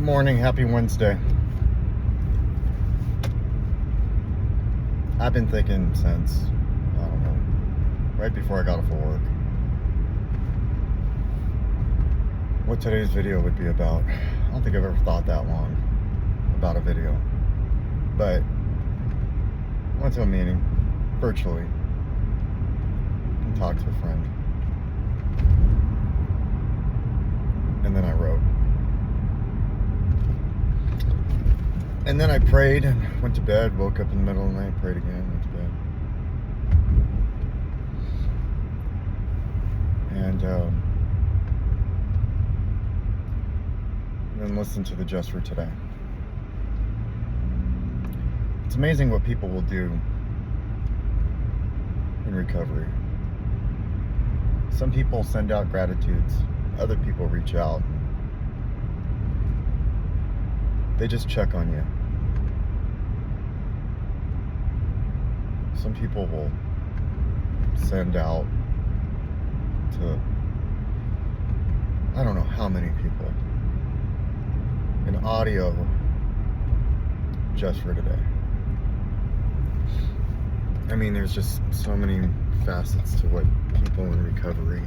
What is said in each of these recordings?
morning, happy Wednesday. I've been thinking since, I don't know, right before I got off of work, what today's video would be about. I don't think I've ever thought that long about a video, but I went to a meeting, virtually, and talked to a friend, and then I wrote. And then I prayed and went to bed, woke up in the middle of the night, prayed again, went to bed. And then listened to the Just for Today. It's amazing what people will do in recovery. Some people send out gratitudes, other people reach out. They just check on you. Some people will send out to, I don't know how many people, an audio just for today. I mean, there's just so many facets to what people in recovery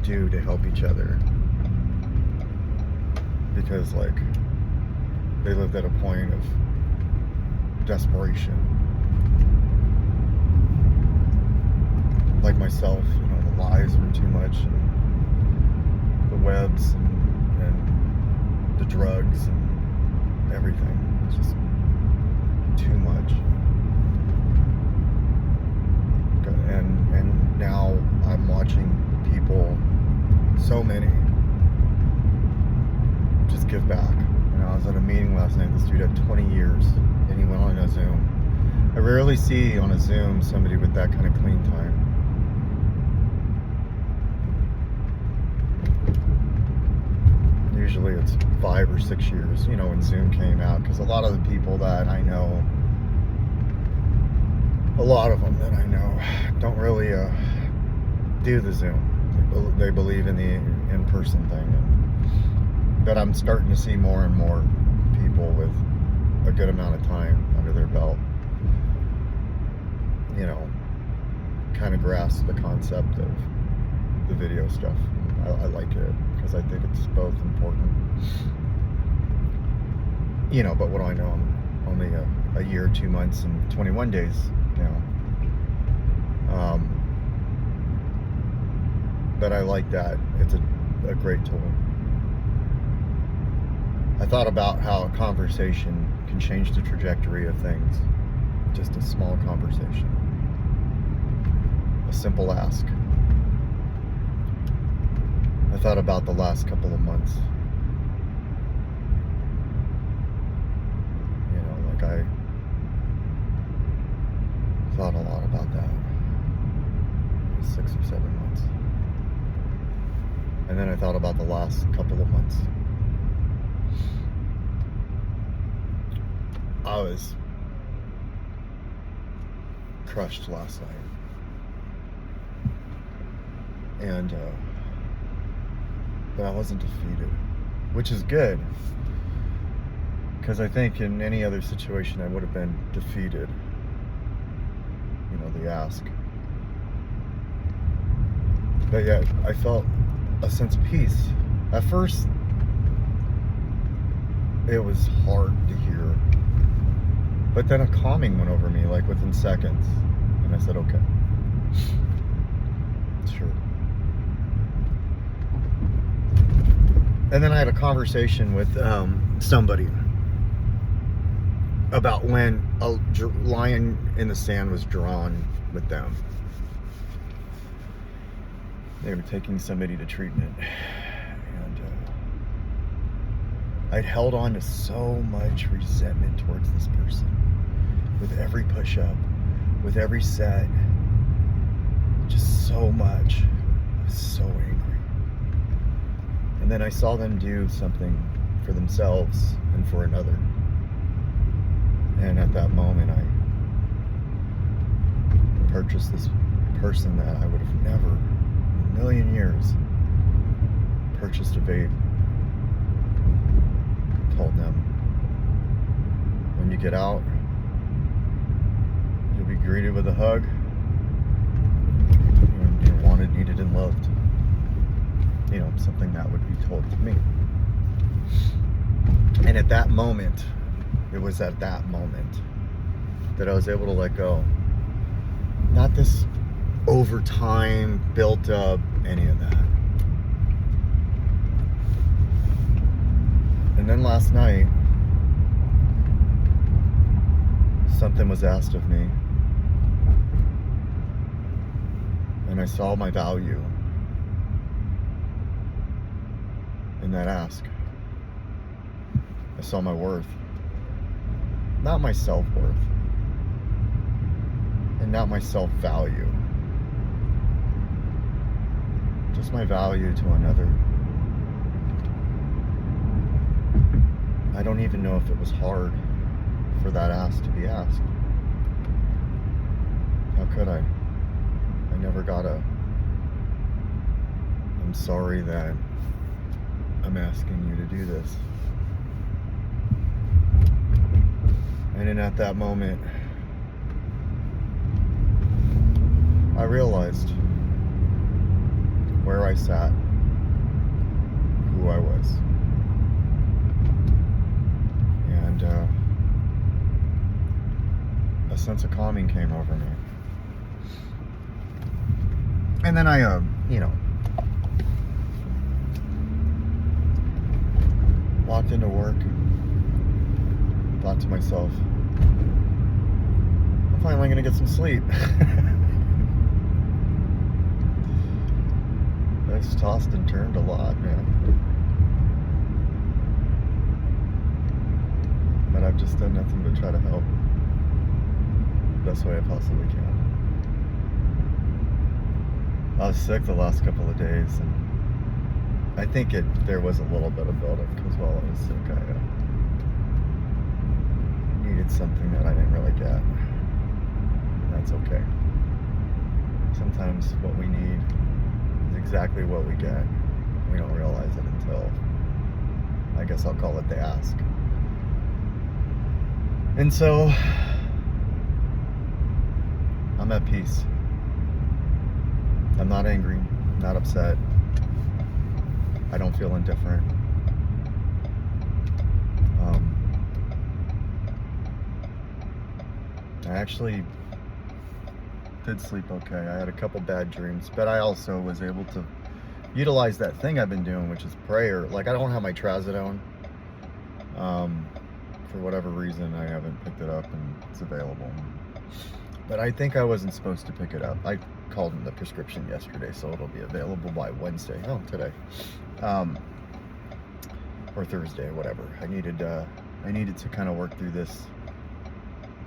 do to help each other. Because, like, they lived at a point of desperation. Like myself, you know, the lies were too much, and the webs, and the drugs, and everything. It's just too much. And now I'm watching people, so many, just give back. You know, I was at a meeting last night. This dude had 20 years, and he went on a Zoom. I rarely see on a Zoom somebody with that kind of clean time. Usually it's 5 or 6 years, you know, when Zoom came out, because a lot of the people that I know, a lot of them that I know, don't really do the Zoom. They believe in the in-person thing. But I'm starting to see more and more people with a good amount of time under their belt, you know, kind of grasp the concept of the video stuff. I like it because I think it's both important. You know, but what do I know? I'm only a year, 2 months, and 21 days now. But I like that. It's a great tool. I thought about how a conversation can change the trajectory of things. Just a small conversation. A simple ask. I thought about the last couple of months. You know, like I thought a lot about that. 6 or 7 months. And then I thought about the last couple of months. I was crushed last night. And, but I wasn't defeated, which is good. Because I think in any other situation I would have been defeated. You know, the ask. But yet, I felt a sense of peace. At first, it was hard to hear. But then a calming went over me, like within seconds. And I said, okay. Sure. And then I had a conversation with somebody about when a line in the sand was drawn with them. They were taking somebody to treatment. And I'd held on to so much resentment towards this person. With every push-up, with every set. Just so much. I was so angry. And then I saw them do something for themselves and for another. And at that moment, I purchased this person that I would have never, in a million years, purchased a vape. get out, you'll be greeted with a hug. You're wanted, needed, and loved. You know, something that would be told to me. And at that moment, it was at that moment that I was able to let go. Not this over time, built up, any of that. And then last night, something was asked of me. And I saw my value in that ask. I saw my worth. Not my self-worth. And not my self-value. Just my value to another. I don't even know if it was hard for that ask to be asked. How could I? I never got a, I'm sorry that I'm asking you to do this. And then at that moment, I realized where I sat, who I was. And a sense of calming came over me. And then I, walked into work, thought to myself, I'm finally gonna get some sleep. I just tossed and turned a lot, man. But I've just done nothing but try to help the best way I possibly can. I was sick the last couple of days, and I think there was a little bit of buildup because while I was sick, I needed something that I didn't really get. That's okay. Sometimes what we need is exactly what we get. We don't realize it until, I guess I'll call it the ask. And so, I'm at peace. I'm not angry, not upset. I don't feel indifferent. I actually did sleep okay. I had a couple bad dreams, but I also was able to utilize that thing I've been doing, which is prayer. Like, I don't have my trazodone. For whatever reason, I haven't picked it up and it's available. But I think I wasn't supposed to pick it up. I called in the prescription yesterday, so it'll be available by Wednesday. Oh, today. Or Thursday, whatever. I needed to kind of work through this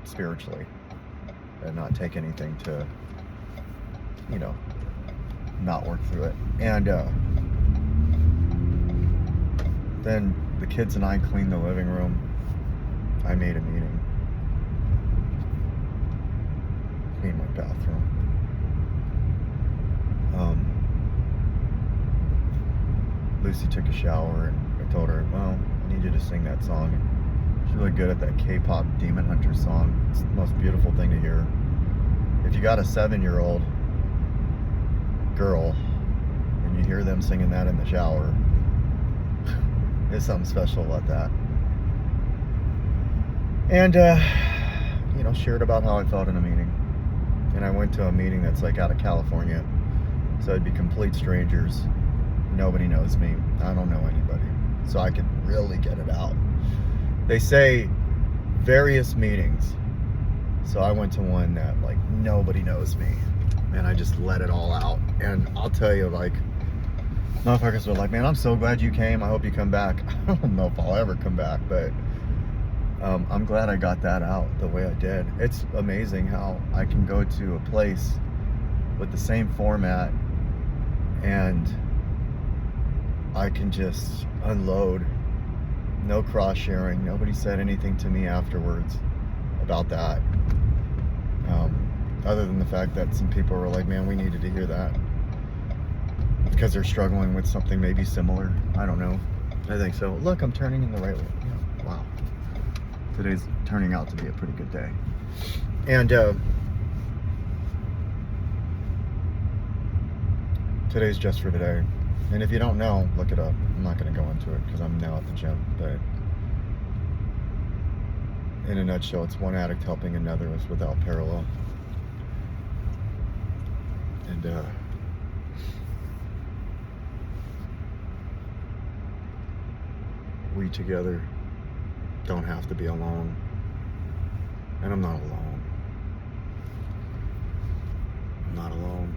spiritually and not take anything to, not work through it. And then the kids and I cleaned the living room. I made a meeting. Cleaned my bathroom. Lucy took a shower, and I told her, well, I need you to sing that song. She's really good at that K-pop Demon Hunter song. It's the most beautiful thing to hear. If you got a 7-year-old girl and you hear them singing that in the shower, there's something special about that. And, shared about how I felt in a meeting. And I went to a meeting that's like out of California. So it'd be complete strangers. Nobody knows me. I don't know anybody. So I could really get it out. They say various meetings. So I went to one that like nobody knows me. And I just let it all out. And I'll tell you, like, motherfuckers were like, man, I'm so glad you came. I hope you come back. I don't know if I'll ever come back, but I'm glad I got that out the way I did. It's amazing how I can go to a place with the same format and I can just unload. No cross sharing. Nobody said anything to me afterwards about that. Other than the fact that some people were like, man, we needed to hear that. Because they're struggling with something maybe similar. I don't know. I think so. Look, I'm turning in the right way. Yeah, wow. today's turning out to be a pretty good day. And today's just for today. And if you don't know, look it up. I'm not going to go into it because I'm now at the gym. But in a nutshell, it's one addict helping another is without parallel. And we together don't have to be alone. And I'm not alone. I'm not alone.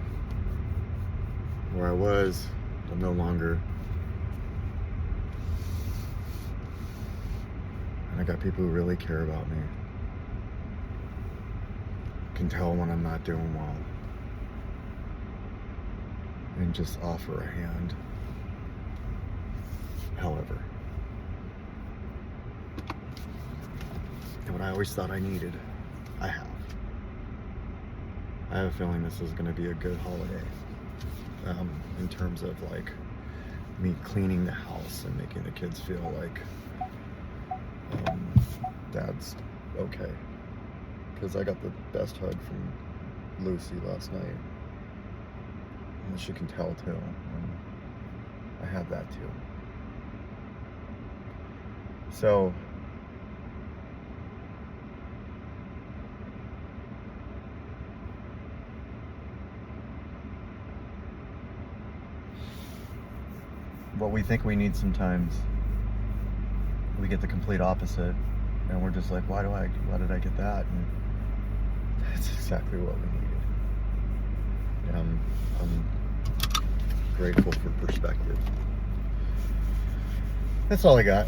Where I was, I'm no longer. And I got people who really care about me. Can tell when I'm not doing well. And just offer a hand. However. And what I always thought I needed, I have. I have a feeling this is going to be a good holiday. In terms of like me cleaning the house and making the kids feel like Dad's okay. Because I got the best hug from Lucy last night. And she can tell too. And I had that too. So what we think we need sometimes, we get the complete opposite, and we're just like, why did I get that? And that's exactly what we needed. I'm grateful for perspective. That's all I got.